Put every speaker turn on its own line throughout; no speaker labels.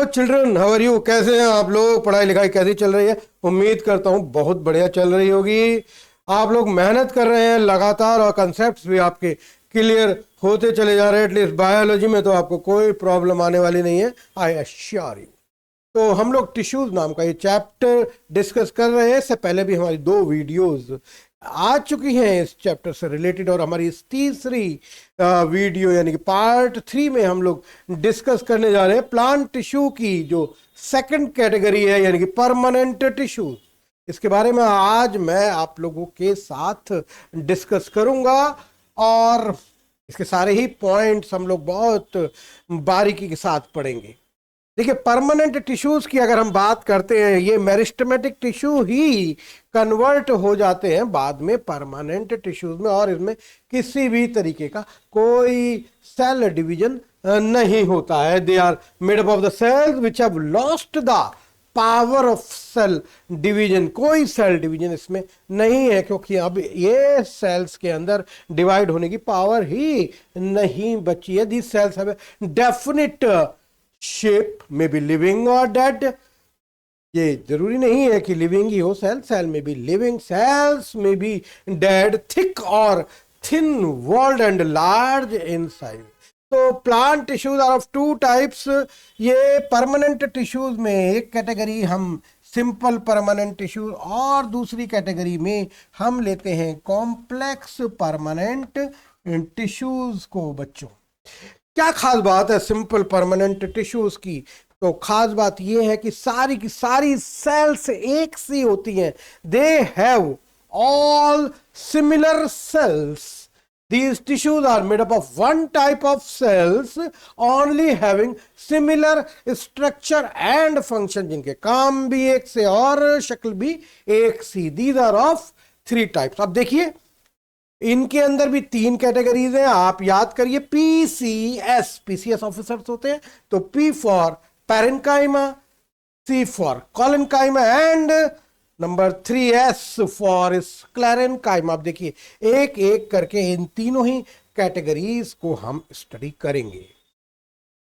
Children, how are you? कैसे हैं आप लोग? पढ़ाई लिखाई कैसी चल रही है? उम्मीद करता हूँ बहुत बढ़िया चल रही होगी। आप लोग मेहनत कर रहे हैं लगातार और कंसेप्ट्स भी आपके क्लियर होते चले जा रहे हैं। एटलीस्ट बायोलॉजी में तो आपको कोई प्रॉब्लम आने वाली नहीं है, आई एश्योर यू। तो हम लोग टिश्यूज नाम का ये चैप्टर डिस्कस कर रहे हैं। इससे पहले भी हमारी 2 वीडियोस आ चुकी हैं इस चैप्टर से रिलेटेड, और हमारी इस तीसरी वीडियो यानी कि पार्ट 3 में हम लोग डिस्कस करने जा रहे हैं प्लांट टिश्यू की जो सेकंड कैटेगरी है यानी कि परमानेंट टिश्यूज। इसके बारे में आज मैं आप लोगों के साथ डिस्कस करूंगा और इसके सारे ही पॉइंट्स हम लोग बहुत बारीकी के साथ पढ़ेंगे। देखिए, परमानेंट टिश्यूज की अगर हम बात करते हैं, ये मेरिस्टेमेटिक टिश्यू ही कन्वर्ट हो जाते हैं बाद में परमानेंट टिश्यूज में, और इसमें किसी भी तरीके का कोई सेल डिवीजन नहीं होता है। They are made up of the cells which have lost the power of cell division. कोई सेल डिवीजन इसमें नहीं है, क्योंकि अब ये सेल्स के अंदर डिवाइड होने की पावर ही नहीं बची है। These cells have definite shape, में बी लिविंग और डेड। ये जरूरी नहीं है कि लिविंग ही हो सेल, सेल में भी लिविंग, सेल्स में भी डेड, थिक और thin walled and large in size. तो plant tissues are of 2 types. ये परमानेंट टिश्यूज में एक कैटेगरी हम सिंपल परमानेंट टिश्यूज, और दूसरी कैटेगरी में हम लेते हैं कॉम्प्लेक्स परमानेंट टिश्यूज को। बच्चों, क्या खास बात है सिंपल परमानेंट टिश्यूज की? तो खास बात यह है कि सारी की सारी सेल्स एक सी होती हैं। They have all similar sales. These tissues are made up of one type of cells only having similar structure and function, जिनके काम भी एक से और शक्ल भी एक सी। These are of 3 types। अब देखिए, इनके अंदर भी 3 कैटेगरीज हैं। आप याद करिए, पीसीएस, पीसीएस ऑफिसर्स होते हैं। तो P for parenchyma, C for collenchyma and number 3S for sclerenchyma. आप देखिए, एक एक करके इन तीनों ही कैटेगरीज को हम स्टडी करेंगे।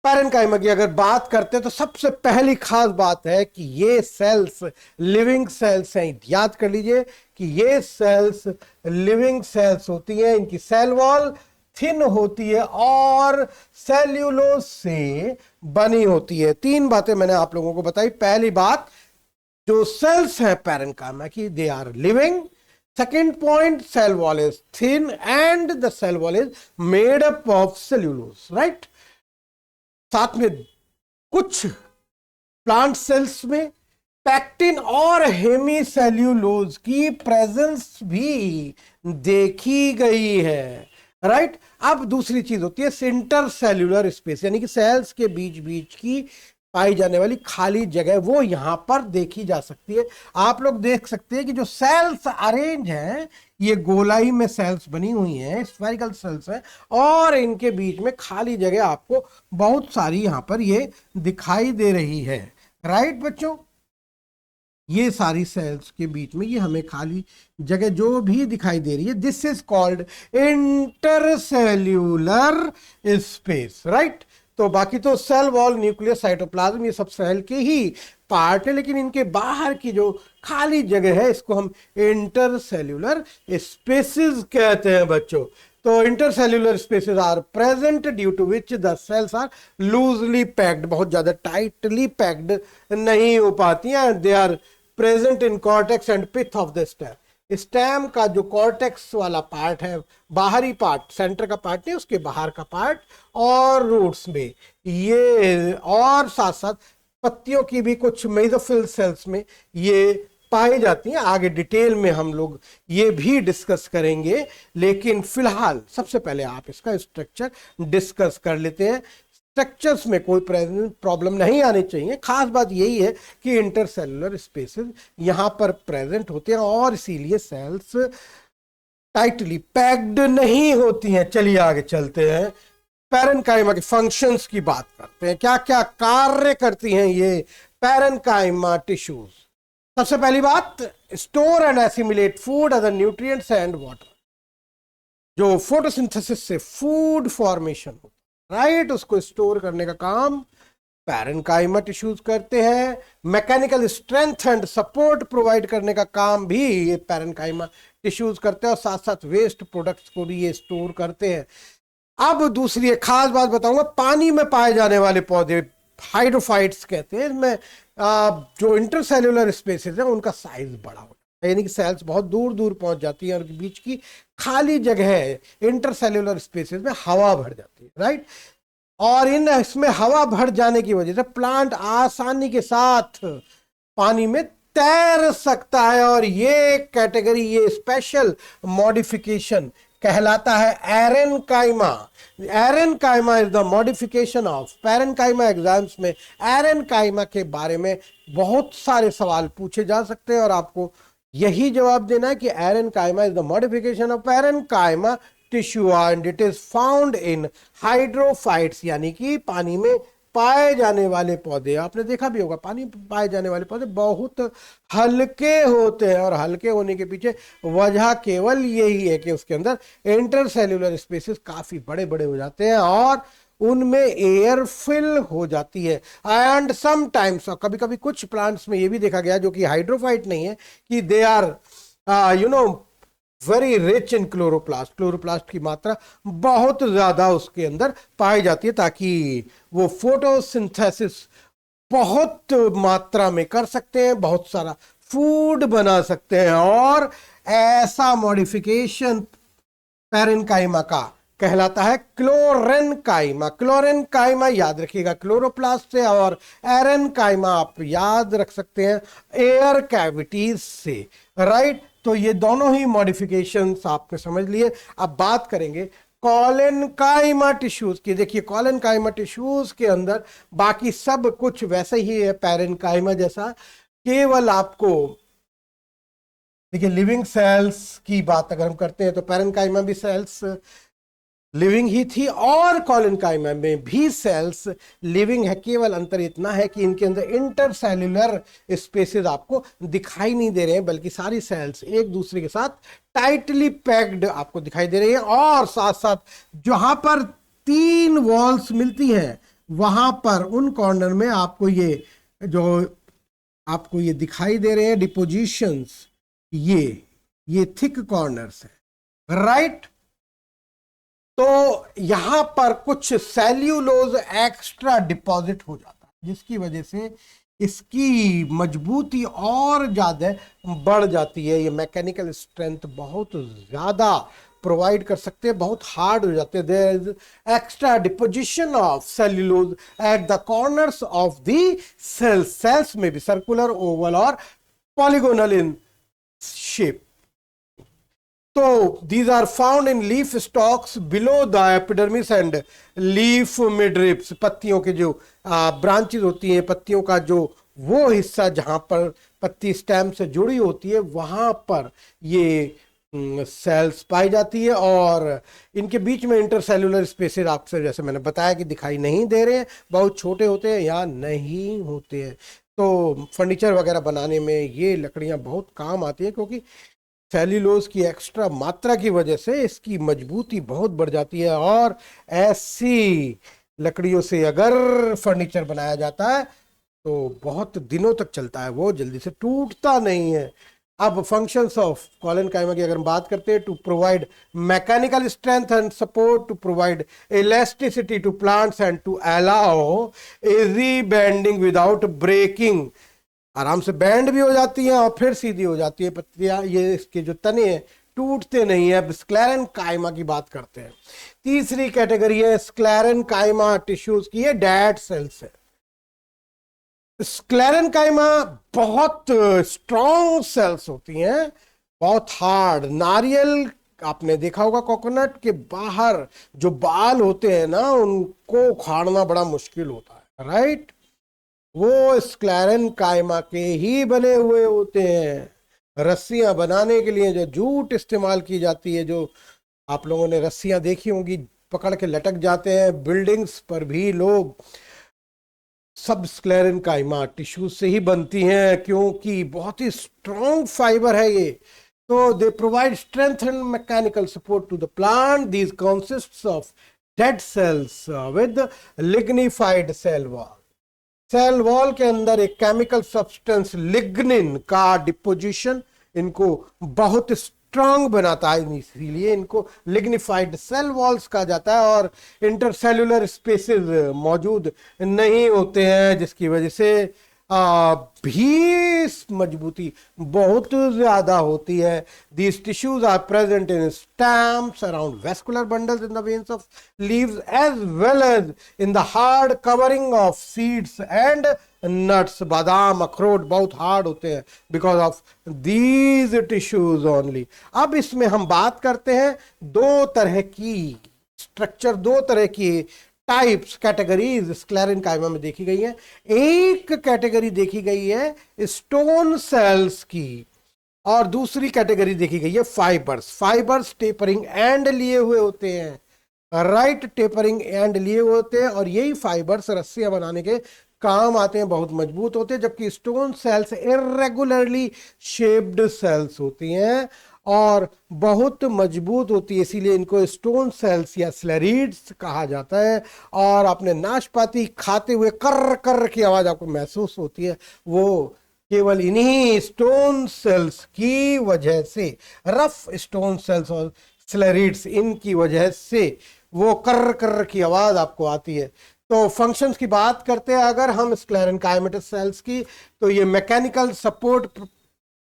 पैरेन्काइमा की अगर बात करते हैं तो सबसे पहली खास बात है कि ये सेल्स लिविंग सेल्स हैं। याद कर लीजिए कि ये सेल्स लिविंग सेल्स होती हैं। इनकी सेल वॉल थिन होती है और सेल्यूलोज से बनी होती है। 3 बातें मैंने आप लोगों को बताई। पहली बात, जो सेल्स हैं पैरेन्काइमा की, they are living. Second point, cell wall is thin and the cell wall is made up of cellulose, right. साथ में कुछ प्लांट सेल्स में पैक्टिन और हेमीसेल्यूलोज की प्रेजेंस भी देखी गई है, राइट। अब दूसरी चीज होती है इंटरसेल्यूलर स्पेस, यानी कि सेल्स के बीच बीच की पाई जाने वाली खाली जगह, वो यहां पर देखी जा सकती है। आप लोग देख सकते हैं कि जो सेल्स अरेंज हैं, ये गोलाई में सेल्स बनी हुई हैं, स्फेरिकल सेल्स हैं, और इनके बीच में खाली जगह आपको बहुत सारी यहां पर ये दिखाई दे रही है, राइट बच्चों। ये सारी सेल्स के बीच में ये हमें खाली जगह जो भी दिखाई दे रही है, this is called intercellular space, right. तो बाकी तो सेल वॉल, न्यूक्लियस, साइटोप्लाज्म, ये सब सेल के ही पार्ट है, लेकिन इनके बाहर की जो खाली जगह है, इसको हम इंटरसेल्यूलर स्पेसेस कहते हैं बच्चों। तो intercellular spaces are present due to which the cells are loosely packed, बहुत ज्यादा टाइटली पैक्ड नहीं हो पाती हैं। They are present in cortex and pith of the stem. Stem का जो कॉर्टेक्स वाला पार्ट है, बाहरी पार्ट, सेंटर का पार्ट नहीं, उसके बाहर का पार्ट, और रूट्स में ये, और साथ साथ पत्तियों की भी कुछ मेसोफिल सेल्स में ये पाई जाती हैं। आगे डिटेल में हम लोग ये भी डिस्कस करेंगे, लेकिन फिलहाल सबसे पहले आप इसका स्ट्रक्चर डिस्कस कर लेते हैं। स्ट्रक्चर्स में कोई प्रॉब्लम नहीं आनी चाहिए। खास बात यही है कि इंटरसेलुलर स्पेसेस यहां पर प्रेजेंट होते हैं और इसीलिए सेल्स टाइटली पैक्ड नहीं होती हैं। चलिए आगे चलते हैं, पैरेन्काइमा के फंक्शंस की बात करते हैं। क्या क्या कार्य करती हैं ये पैरेन्काइमा टिश्यूज? सबसे पहली बात, store and assimilate food, other nutrients and water. जो फोटोसिंथेसिस से फूड फॉर्मेशन होता है, राइट, उसको स्टोर करने का काम पैरेन्काइमा टिश्यूज करते हैं। Mechanical strength and support provide करने का काम भी ये पैरेन्काइमा टिश्यूज करते हैं और साथ साथ वेस्ट प्रोडक्ट्स को भी ये स्टोर करते हैं। अब दूसरी एक खास बात बताऊंगा, पानी में पाए जाने वाले पौधे हाइड्रोफाइट्स कहते हैं। इसमें जो इंटरसेल्यूलर स्पेसेस है उनका साइज बड़ा होता है, यानी कि सेल्स बहुत दूर दूर पहुंच जाती है और बीच की खाली जगह है इंटरसेल्यूलर स्पेसेस में हवा भर जाती है, राइट। और इसमें हवा भर जाने की वजह से प्लांट आसानी के साथ पानी में तैर सकता है और ये कैटेगरी, ये स्पेशल मॉडिफिकेशन कहलाता है aerenchyma. Aerenchyma is the modification of parenchyma. Exams में एरेनकाइमा के बारे में बहुत सारे सवाल पूछे जा सकते हैं और आपको यही जवाब देना है कि aerenchyma is the modification of parenchyma tissue and it is found in hydrophytes, यानी कि पानी में पाए जाने वाले पौधे। आपने देखा भी होगा पानी में पाए जाने वाले पौधे बहुत हल्के होते हैं और हल्के होने के पीछे वजह केवल यही है कि उसके अंदर इंटरसेल्यूलर स्पेसेस काफी बड़े बड़े हो जाते हैं और उनमें एयर फिल हो जाती है। एंड समटाइम्स, कभी कभी कुछ प्लांट्स में ये भी देखा गया जो कि हाइड्रोफाइट नहीं है कि they are very rich in chloroplast. Chloroplast की मात्रा बहुत ज्यादा उसके अंदर पाई जाती है ताकि वो फोटोसिंथेसिस बहुत मात्रा में कर सकते हैं, बहुत सारा फूड बना सकते हैं। और ऐसा मॉडिफिकेशन पैरेन्काइमा का कहलाता है क्लोरेन्काइमा। क्लोरेन्काइमा याद रखिएगा क्लोरोप्लास्ट से, और एरेनकाइमा आप याद रख सकते हैं एयर कैविटीज से, राइट। तो ये दोनों ही मॉडिफिकेशंस आपने समझ लिए। अब बात करेंगे कॉलेनकाइमा टिश्यूज की। देखिए कॉलेनकाइमा टिश्यूज के अंदर बाकी सब कुछ वैसे ही है पैरेन्काइमा जैसा, केवल आपको देखिए लिविंग सेल्स की बात अगर हम करते हैं तो पैरेन्काइमा भी सेल्स लिविंग ही थी और कॉलेनकाइमा में भी सेल्स लिविंग है। केवल अंतर इतना है कि इनके अंदर इंटरसेल्यूलर स्पेसेस आपको दिखाई नहीं दे रहे हैं, बल्कि सारी सेल्स एक दूसरे के साथ टाइटली पैक्ड आपको दिखाई दे रही है। और साथ साथ जहां पर 3 वॉल्स मिलती हैं वहां पर उन कॉर्नर में आपको ये दिखाई दे रहे हैं डिपोजिशंस, ये थिक कॉर्नर्स है, राइट। तो यहां पर कुछ सेल्यूलोज एक्स्ट्रा डिपॉजिट हो जाता है जिसकी वजह से इसकी मजबूती और ज्यादा बढ़ जाती है। ये मैकेनिकल स्ट्रेंथ बहुत ज्यादा प्रोवाइड कर सकते हैं, बहुत हार्ड हो जाते हैं। There is extra deposition of cellulose at the corners of the cells. Cells में भी सर्कुलर, ओवल और पॉलीगोनल इन शेप। तो these are found in leaf stalks below the epidermis and leaf midribs। पत्तियों के जो ब्रांचेस होती हैं, पत्तियों का जो वो हिस्सा जहां पर पत्ती स्टेम से जुड़ी होती है वहां पर ये सेल्स पाई जाती है। और इनके बीच में इंटरसेल्यूलर स्पेसेस आपसे जैसे मैंने बताया कि दिखाई नहीं दे रहे हैं, बहुत छोटे होते हैं या नहीं होते हैं। तो फर्नीचर वगैरह बनाने में ये लकड़ियां बहुत काम आती है क्योंकि सेल्यूलोज की एक्स्ट्रा मात्रा की वजह से इसकी मजबूती बहुत बढ़ जाती है। और ऐसी लकड़ियों से अगर फर्नीचर बनाया जाता है तो बहुत दिनों तक चलता है, वो जल्दी से टूटता नहीं है। अब फंक्शंस ऑफ कॉलेनकाइमा की अगर हम बात करते हैं, to provide mechanical strength and support, to provide elasticity to plants and to allow easy bending without breaking. आराम से बैंड भी हो जाती है और फिर सीधी हो जाती है पत्तियां। ये इसके जो तने हैं टूटते नहीं है। अब स्क्लेरेन्काइमा की बात करते हैं। तीसरी कैटेगरी है स्क्लेरेन्काइमा टिश्यूज की, है डेड सेल्स है। स्क्लेरेन्काइमा बहुत स्ट्रॉन्ग सेल्स होती हैं, बहुत हार्ड। नारियल आपने देखा होगा, कोकोनट के बाहर जो बाल होते हैं ना उनको उखाड़ना बड़ा मुश्किल होता है, राइट। वो स्क्लेरेन्काइमा के ही बने हुए होते हैं। रस्सियां बनाने के लिए जो जूट इस्तेमाल की जाती है, जो आप लोगों ने रस्सियां देखी होंगी पकड़ के लटक जाते हैं बिल्डिंग्स पर भी लोग, सब स्क्लेरेन्काइमा टिश्यू से ही बनती हैं क्योंकि बहुत ही स्ट्रॉन्ग फाइबर है ये। तो they provide strength and mechanical support to the plant. These consists of dead cells with lignified cell wall. Cell wall के अंदर एक केमिकल सब्सटेंस लिग्निन का डिपोजिशन इनको बहुत स्ट्रांग बनाता है, इसीलिए इनको लिग्निफाइड सेल वॉल्स कहा जाता है। और इंटरसेल्युलर स्पेसेस मौजूद नहीं होते हैं, जिसकी वजह से भी मजबूती बहुत ज्यादा होती है। These tissues are present in stamps, around vascular bundles in the veins of leaves, as well as in the hard covering of seeds and nuts. बादाम अखरोट बहुत हार्ड होते हैं because of these tissues only. अब इसमें हम बात करते हैं दो तरह की स्ट्रक्चर, दो तरह की टाइप्स, कैटेगरीज स्क्लेरेन्काइमा में देखी गई है। एक कैटेगरी देखी गई है स्टोन सेल्स की और दूसरी कैटेगरी देखी गई है फाइबर्स। फाइबर्स टेपरिंग एंड लिए हुए होते हैं, राइट, टेपरिंग एंड लिए हुए होते हैं और यही फाइबर्स रस्सियां बनाने के काम आते हैं, बहुत मजबूत होते हैं। जबकि stone cells irregularly shaped cells होती हैं और बहुत मजबूत होती है, इसीलिए इनको स्टोन सेल्स या स्लेरिड्स कहा जाता है। और आपने नाशपाती खाते हुए कर्र कर्र की आवाज आपको महसूस होती है, वो केवल इन्हीं स्टोन सेल्स की वजह से, रफ स्टोन सेल्स और स्लेरिड्स, इनकी वजह से वो कर्र कर्र की आवाज आपको आती है। तो फंक्शंस की बात करते हैं अगर हम स्क्लेरेन्काइमेटस सेल्स की, तो ये मैकेनिकल सपोर्ट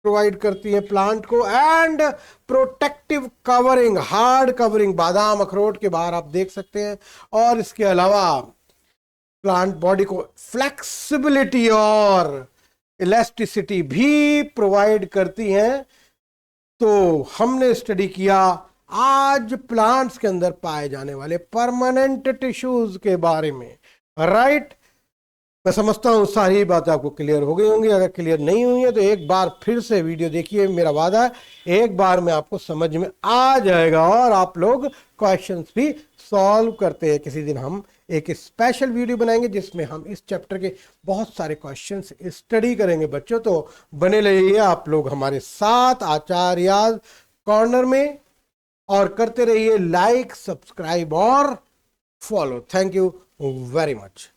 प्रोवाइड करती है प्लांट को and protective covering, hard covering, बादाम अखरोट के बाहर आप देख सकते हैं। और इसके अलावा प्लांट बॉडी को फ्लेक्सिबिलिटी और इलास्टिसिटी भी प्रोवाइड करती हैं। तो हमने स्टडी किया आज प्लांट्स के अंदर पाए जाने वाले परमानेंट टिश्यूज के बारे में, राइट। मैं समझता हूँ सारी बातें आपको क्लियर हो गई होंगी। अगर क्लियर नहीं हुई है तो एक बार फिर से वीडियो देखिए, मेरा वादा है एक बार में आपको समझ में आ जाएगा और आप लोग क्वेश्चंस भी सॉल्व करते हैं। किसी दिन हम एक स्पेशल वीडियो बनाएंगे जिसमें हम इस चैप्टर के बहुत सारे क्वेश्चंस स्टडी करेंगे बच्चों। तो बने रहिए आप लोग हमारे साथ आचार्य कॉर्नर में और करते रहिए लाइक, सब्सक्राइब और follow. Thank you very much.